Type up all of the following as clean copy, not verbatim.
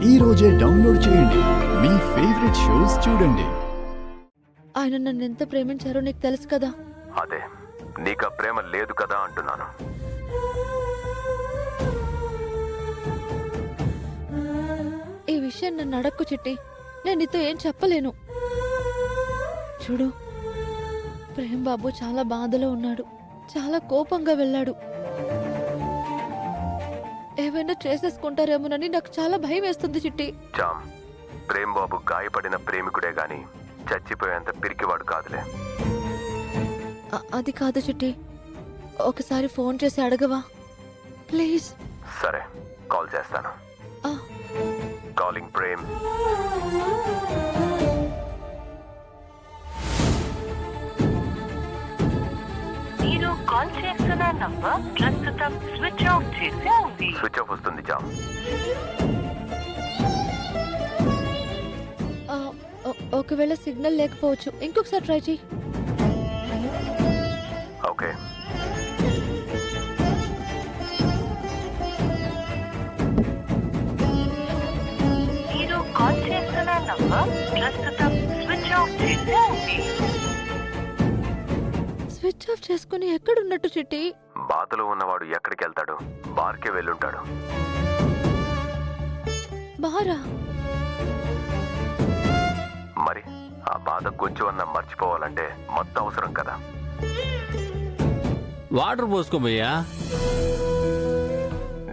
ఈ రోజే డౌన్లోడ్ చేయండి. మీ ఫేవరెట్ షోస్ చూడండి. ఆయన నన్ను ఎంత ప్రేమించారో నీకు తెలుసు కదా. అదే నీకు ఆ ప్రేమ లేదు కదా అంటున్నాను. ఈ విషయం నన్ను అడక్కు చిట్టి. నేను నీతో ఏం చెప్పలేను. చూడు, ప్రేమ్ బాబు చాలా బాధలో ఉన్నాడు. చాలా కోపంగా వెళ్ళాడు. ఏమైనా చేసేసుకుంటారేమోనని నాకు చాలా భయం వేస్తుంది చిట్టి. జామ్, ప్రేమ్ బాబు గాయపడిన ప్రేమికుడే గాని చచ్చిపోయేంత పిరికివాడు కాదులే. అది కాదు చిట్టి, ఒకసారి ఫోన్ చేసి అడగవా ప్లీజ్? సరే, కాల్ చేస్తాను. కాలింగ్ ప్రేమ్. మీరు కాల్ చేస్తున్న నంబర్ ప్రస్తుతం స్విచ్ ఆఫ్ చేసి ఉంది. స్విచ్ ఆఫ్ వస్తుంది జామ్. ఒకవేళ సిగ్నల్ లేకపోవచ్చు, ఇంకొకసారి ట్రై చేయి. ఓకే. మీరు కాల్ చేస్తున్న నంబర్ ప్రస్తుతం స్విచ్ ఆఫ్ చేసి ఉంది. స్విచ్ ఆఫ్ చేసుకుని ఎక్కడున్నట్టు చిట్టి? బాధలో ఉన్నవాడు ఎక్కడికి వెళ్తాడు? బార్కే వెళ్ళుంటాడు. బారా? మరి ఆ బాధ కొంచెం అన్నా మర్చిపోవాలంటే మొత్తం అవసరం కదా. వాటర్ పోసుకోబోయ్యా.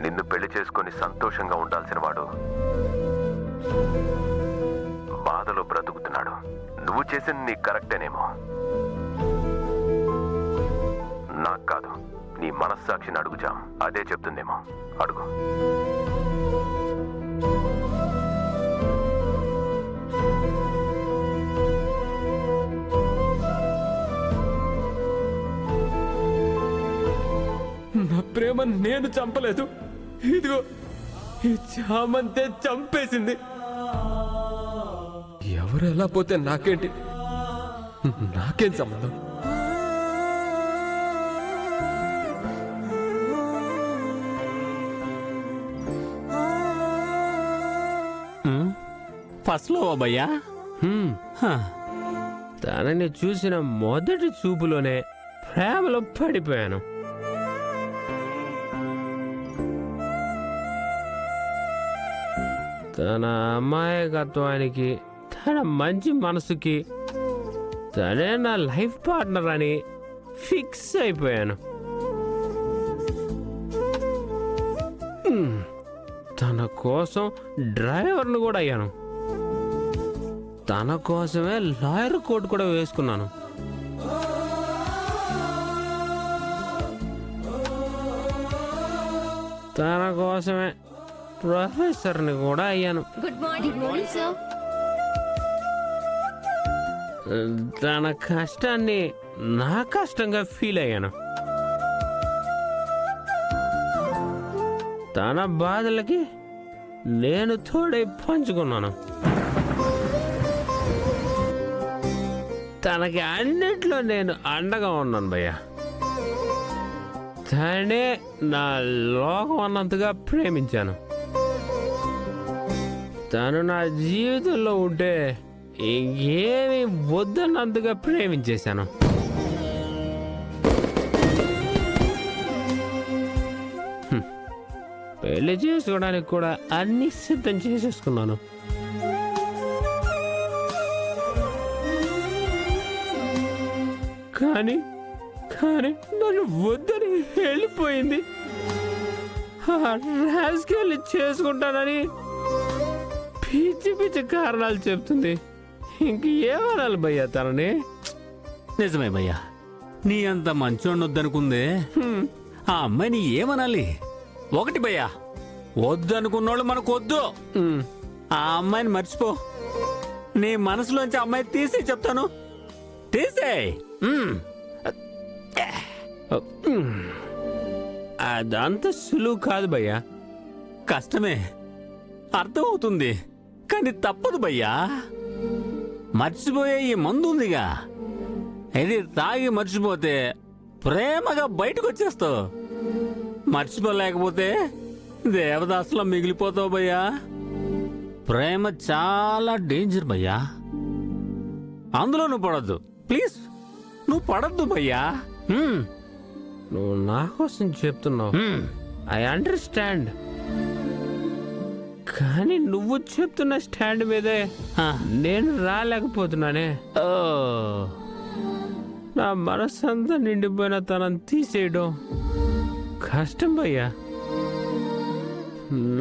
నిన్ను పెళ్లి చేసుకుని సంతోషంగా ఉండాల్సిన వాడు బాధలో బ్రతుకుతున్నాడు. నువ్వు చేసింది నీకు కరెక్టేనేమో. నాకు కాదు, నీ మనస్సాక్షిని అడుగుచాం. అదే చెప్తుందేమో. అడుగు. నా ప్రేమ నేను చంపలేదు. ఇదిగో ఈ చామంతే చంపేసింది. ఎవరు ఎలా పోతే నాకేంటి? నాకేం సంబంధం? ఫస్ట్ లో భయ్యా, తనని చూసిన మొదటి చూపులోనే ప్రేమలో పడిపోయాను. తన అమాయకత్వానికి, తన మంచి మనసుకి తనే నా లైఫ్ పార్ట్నర్ అని ఫిక్స్ అయిపోయాను. తన కోసం డ్రైవర్ను కూడా అయ్యాను. తన కోసమే లాయర్ కోట్ కూడా వేసుకున్నాను. తన కోసమే ప్రొఫెసర్ని కూడా అయ్యాను. Good morning sir. తన కష్టాన్ని నా కష్టంగా ఫీల్ అయ్యాను. తన బాధలకి నేను తోడై పంచుకున్నాను. తనకి అన్నిట్లో నేను అండగా ఉన్నాను భయ్యా. తనే నా లోకం అన్నంతగా ప్రేమించాను. తను నా జీవితంలో ఉంటే ఇంకేమీ వద్దన్నంతగా ప్రేమించేశాను. పెళ్లి చేసుకోవడానికి కూడా అన్ని సిద్ధం చేసేసుకున్నాను. కానీ కానీ నన్ను వద్దని వెళ్ళిపోయింది. రాజకీయాలు చేసుకుంటానని పిచ్చి పిచ్చి కారణాలు చెప్తుంది. ఇంకేమనాలి భయ్యా తనని? నిజమే భయ్యా, నీ అంత మంచోడొద్దనుకుందే ఆ అమ్మాయిని ఏమనాలి? ఒకటి భయ్యా, వద్దనుకున్నోళ్ళు మనకు వద్దు. ఆ అమ్మాయిని మర్చిపో. నీ మనసులోంచి అమ్మాయి తీసి చెప్తాను, తీసే. అదంత సులువు కాదు భయ్యా. కష్టమే, అర్థమవుతుంది, కానీ తప్పదు భయ్యా. మర్చిపోయే ఈ మందు ఉందిగా, ఇది తాగి మర్చిపోతే ప్రేమగా బయటకు వచ్చేస్తావు. మర్చిపోలేకపోతే దేవదాసులో మిగిలిపోతావు భయ్యా. ప్రేమ చాలా డేంజర్ భయ్యా. అందులో నువ్వు పడద్దు ప్లీజ్. నువ్వు పడద్దు భయ్యా. నువ్వు నా కోసం చెప్తున్నావు, ఐ అండర్స్టాండ్. కానీ నువ్వు చెప్తున్న స్టాండ్ మీదే నేను రాలేకపోతున్నానే. నా మనసంతా నిండిపోయిన తనని తీసేయడం కష్టం భయ్యా.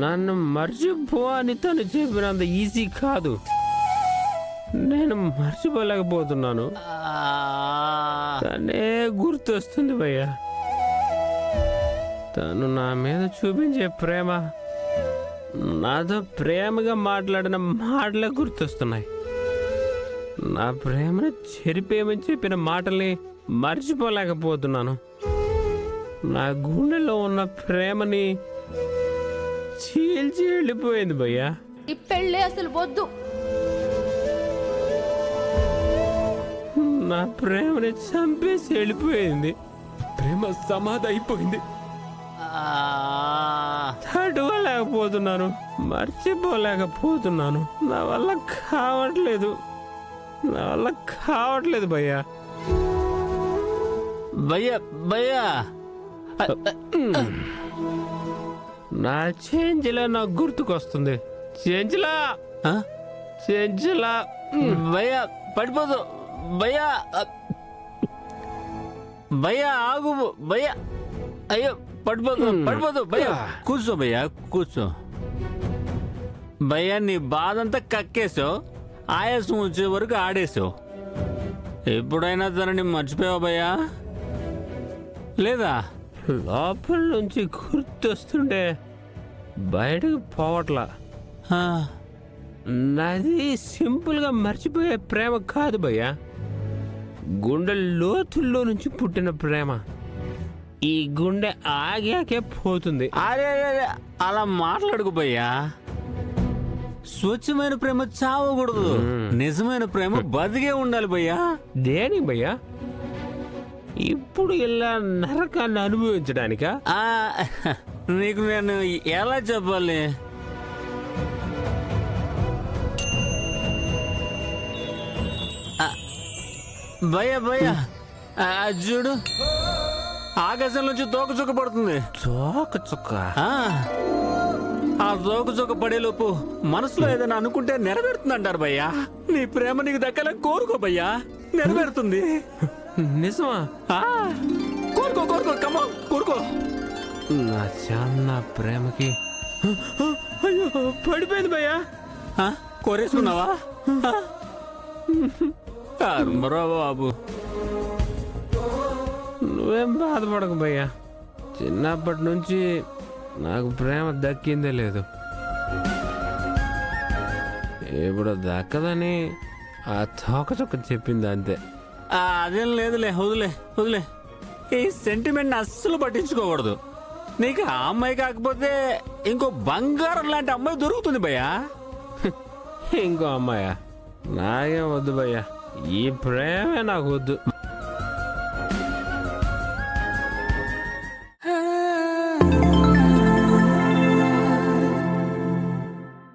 నన్ను మర్చిపో అని తను చెప్పినంత ఈజీ కాదు. నేను మర్చిపోలేకపోతున్నాను. తనే గుర్తొస్తుంది భయ్యా. తను నా మీద చూపించే ప్రేమ, నాతో ప్రేమగా మాట్లాడిన మాటలే గుర్తొస్తున్నాయి. నా ప్రేమను చెరిపేయమని చెప్పిన మాటల్ని మర్చిపోలేకపోతున్నాను. నా గుండెలో ఉన్న ప్రేమని చీల్చి వెళ్ళిపోయింది భయ్యా. ఈ పెళ్ళే అసలు వద్దు. నా ప్రేమని చంపేసి వెళ్ళిపోయింది. ప్రేమ సమాధి అయిపోయింది. తట్టుకోలేకపోతున్నాను, మర్చిపోలేకపోతున్నాను. నా వల్ల కావట్లేదు భయ్యా. భయ్యా భయ్యా నా చెంచులా నాకు గుర్తుకొస్తుంది. చెంచులా భయ్యా పడిపోదు భయ్యా. భయ్యా ఆగు భయ్యా. అయ్యో పడిపోదు భయ్యా. కూర్చో భయ్యా కూర్చో. భయ్యా నీ బాధంతా కక్కేసావు, ఆయాసం వచ్చే వరకు ఆడేసావు. ఎప్పుడైనా తనని మర్చిపోయావు భయ్యా లేదా? లోపల నుంచి గుర్తొస్తుంటే బయటకు పోవట్లా. నాది సింపుల్గా మర్చిపోయే ప్రేమ కాదు భయ్యా, గుండె లోతుల్లో నుంచి పుట్టిన ప్రేమ. ఈ గుండె ఆగాకే పోతుంది. అరే అలా మాట్లాడుకు భయ్యా. స్వచ్ఛమైన ప్రేమ చావకూడదు, నిజమైన ప్రేమ బతికే ఉండాలి భయ్యా. దేని భయ్యా? ఇప్పుడు ఇలా నరకాన్ని అనుభవించడానికా? నీకు నేను ఎలా చెప్పాలి? భయ్యా చూడు, ఆకాశం నుంచి తోకచుక్క పడుతుంది. తోకచుక్క? ఆ తోకచుక్క పడేలోపు మనసులో ఏదైనా అనుకుంటే నెరవేరుతుందంటారు భయ్యా. నీ ప్రేమ నీకు దక్కాల కోరుకో భయ్యా, నెరవేరుతుంది. నిజమా? కోరుకో కమ్మా కోరుకో. నా చాన్న ప్రేమకి అయ్యో పడిపోయింది భయ్యా. కోరేసుకున్నావా? మరో బాబు నువ్వేం బాధపడకు భయ్యా. చిన్నప్పటి నుంచి నాకు ప్రేమ దక్కిందే లేదు. ఇప్పుడు దక్కదని ఆ తోకచుక్క చెప్పింది అంతే. అదేం లేదులే, వదిలే. ఈ సెంటిమెంట్ అస్సలు పట్టించుకోకూడదు. నీకు ఆ అమ్మాయి కాకపోతే ఇంకో బంగారం లాంటి అమ్మాయి దొరుకుతుంది భయ్యా. ఇంకో అమ్మాయా? నాకేం వద్దు భయ్యా, ఈ ప్రేమే నాకు వద్దు.